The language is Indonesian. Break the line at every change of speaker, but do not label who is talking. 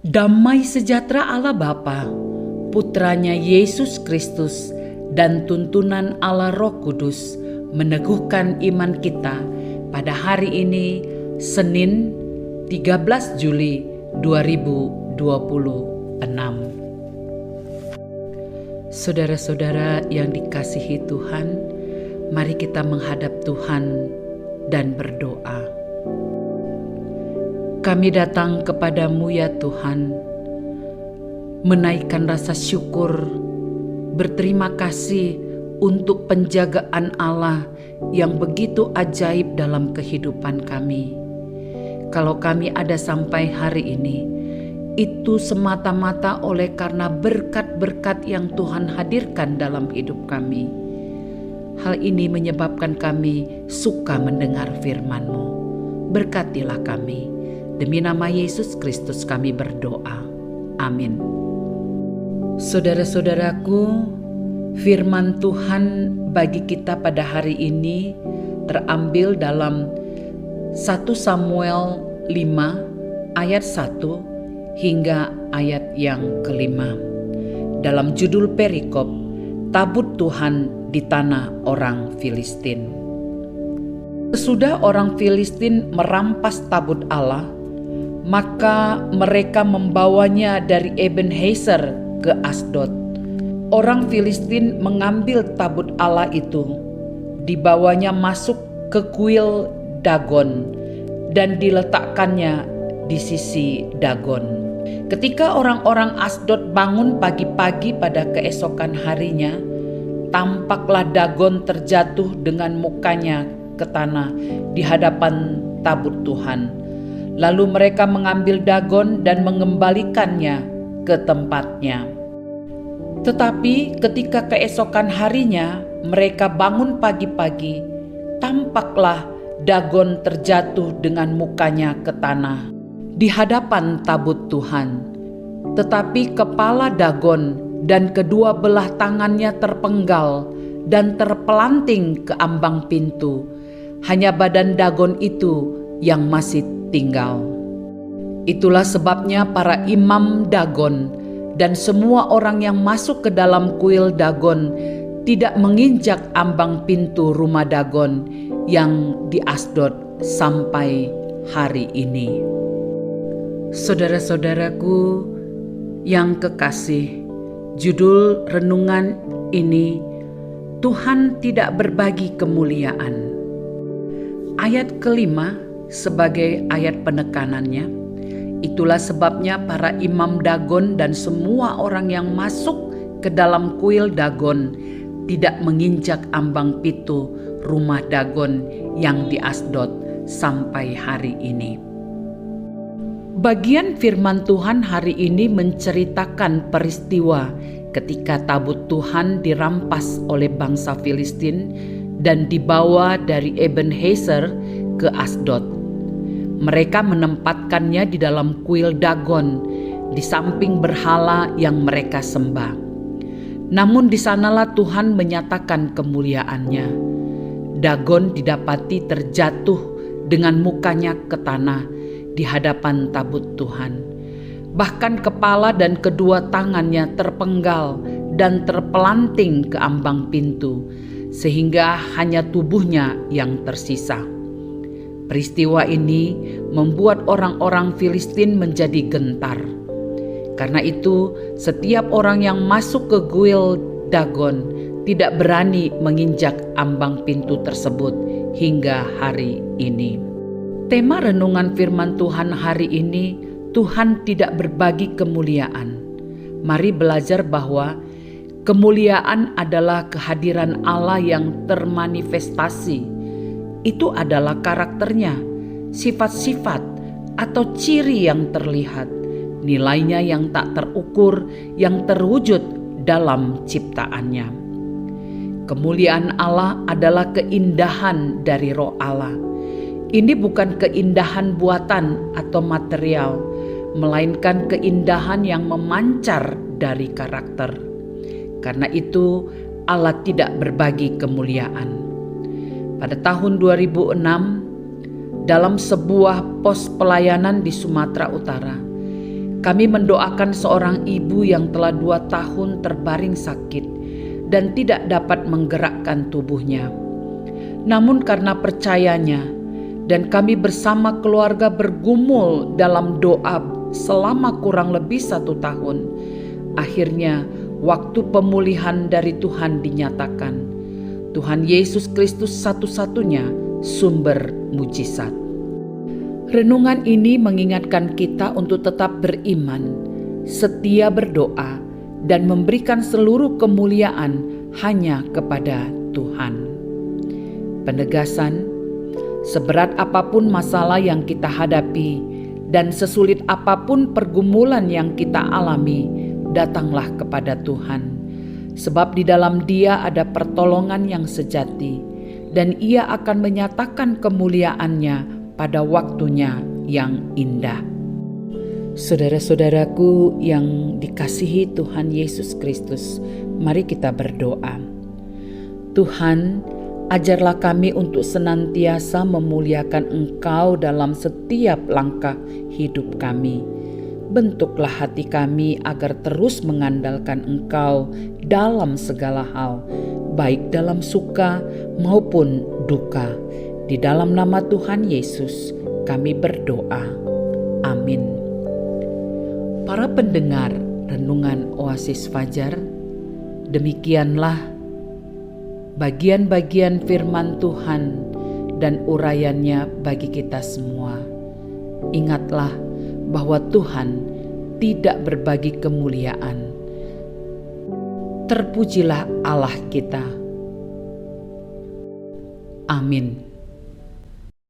Damai sejahtera Allah Bapa, Putranya Yesus Kristus, dan tuntunan Allah Roh Kudus meneguhkan iman kita pada hari ini, Senin 13 Juli 2026. Saudara-saudara yang dikasihi Tuhan, mari kita menghadap Tuhan dan berdoa. Kami datang kepadamu ya Tuhan, menaikkan rasa syukur, berterima kasih untuk penjagaan Allah yang begitu ajaib dalam kehidupan kami. Kalau kami ada sampai hari ini, itu semata-mata oleh karena berkat-berkat yang Tuhan hadirkan dalam hidup kami. Hal ini menyebabkan kami suka mendengar firman-Mu. Berkatilah kami. Demi nama Yesus Kristus kami berdoa. Amin. Saudara-saudaraku, firman Tuhan bagi kita pada hari ini terambil dalam 1 Samuel 5 ayat 1 hingga ayat yang kelima. Dalam judul perikop, Tabut Tuhan di tanah orang Filistin. Sesudah orang Filistin merampas tabut Allah, maka mereka membawanya dari Ebenezer ke Asdod. Orang Filistin mengambil tabut Allah itu, dibawanya masuk ke kuil Dagon dan diletakkannya di sisi Dagon. Ketika orang-orang Asdod bangun pagi-pagi pada keesokan harinya, tampaklah Dagon terjatuh dengan mukanya ke tanah di hadapan tabut Tuhan. Lalu mereka mengambil Dagon dan mengembalikannya ke tempatnya. Tetapi ketika keesokan harinya mereka bangun pagi-pagi, tampaklah Dagon terjatuh dengan mukanya ke tanah di hadapan tabut Tuhan. Tetapi kepala Dagon dan kedua belah tangannya terpenggal dan terpelanting ke ambang pintu. Hanya badan Dagon itu yang masih tinggal. Itulah sebabnya para imam Dagon dan semua orang yang masuk ke dalam kuil Dagon tidak menginjak ambang pintu rumah Dagon yang di Asdod sampai hari ini. Saudara-saudaraku yang kekasih, judul renungan ini, Tuhan tidak berbagi kemuliaan. Ayat kelima sebagai ayat penekanannya. Itulah sebabnya para imam Dagon dan semua orang yang masuk ke dalam kuil Dagon tidak menginjak ambang pintu rumah Dagon yang di Asdod sampai hari ini. Bagian firman Tuhan hari ini menceritakan peristiwa ketika tabut Tuhan dirampas oleh bangsa Filistin dan dibawa dari Ebenezer ke Asdod. Mereka menempatkannya di dalam kuil Dagon di samping berhala yang mereka sembah. Namun di sanalah Tuhan menyatakan kemuliaannya. Dagon didapati terjatuh dengan mukanya ke tanah di hadapan tabut Tuhan. Bahkan kepala dan kedua tangannya terpenggal dan terpelanting ke ambang pintu, sehingga hanya tubuhnya yang tersisa. Peristiwa ini membuat orang-orang Filistin menjadi gentar. Karena itu, setiap orang yang masuk ke kuil Dagon tidak berani menginjak ambang pintu tersebut hingga hari ini. Tema renungan firman Tuhan hari ini, Tuhan tidak berbagi kemuliaan. Mari belajar bahwa kemuliaan adalah kehadiran Allah yang termanifestasi. Itu adalah karakternya, sifat-sifat atau ciri yang terlihat, nilainya yang tak terukur, yang terwujud dalam ciptaannya. Kemuliaan Allah adalah keindahan dari Roh Allah. Ini bukan keindahan buatan atau material, melainkan keindahan yang memancar dari karakter. Karena itu Allah tidak berbagi kemuliaan. Pada tahun 2006, dalam sebuah pos pelayanan di Sumatera Utara, Kami mendoakan seorang ibu yang telah 2 tahun terbaring sakit dan tidak dapat menggerakkan tubuhnya. Namun karena percayanya dan kami bersama keluarga bergumul dalam doa selama kurang lebih 1 tahun, akhirnya waktu pemulihan dari Tuhan dinyatakan. Tuhan Yesus Kristus satu-satunya sumber mujizat. Renungan ini mengingatkan kita untuk tetap beriman, setia berdoa, dan memberikan seluruh kemuliaan hanya kepada Tuhan. Penegasan, seberat apapun masalah yang kita hadapi dan sesulit apapun pergumulan yang kita alami, datanglah kepada Tuhan. Sebab di dalam Dia ada pertolongan yang sejati, dan Ia akan menyatakan kemuliaan-Nya pada waktunya yang indah. Saudara-saudaraku yang dikasihi Tuhan Yesus Kristus, mari kita berdoa. Tuhan, ajarlah kami untuk senantiasa memuliakan Engkau dalam setiap langkah hidup kami. Bentuklah hati kami agar terus mengandalkan Engkau dalam segala hal, baik dalam suka maupun duka. Di dalam nama Tuhan Yesus kami berdoa. Amin. Para pendengar Renungan Oasis Fajar, demikianlah bagian-bagian firman Tuhan dan uraiannya bagi kita semua. Ingatlah bahwa Tuhan tidak berbagi kemuliaan. Terpujilah Allah kita. Amin.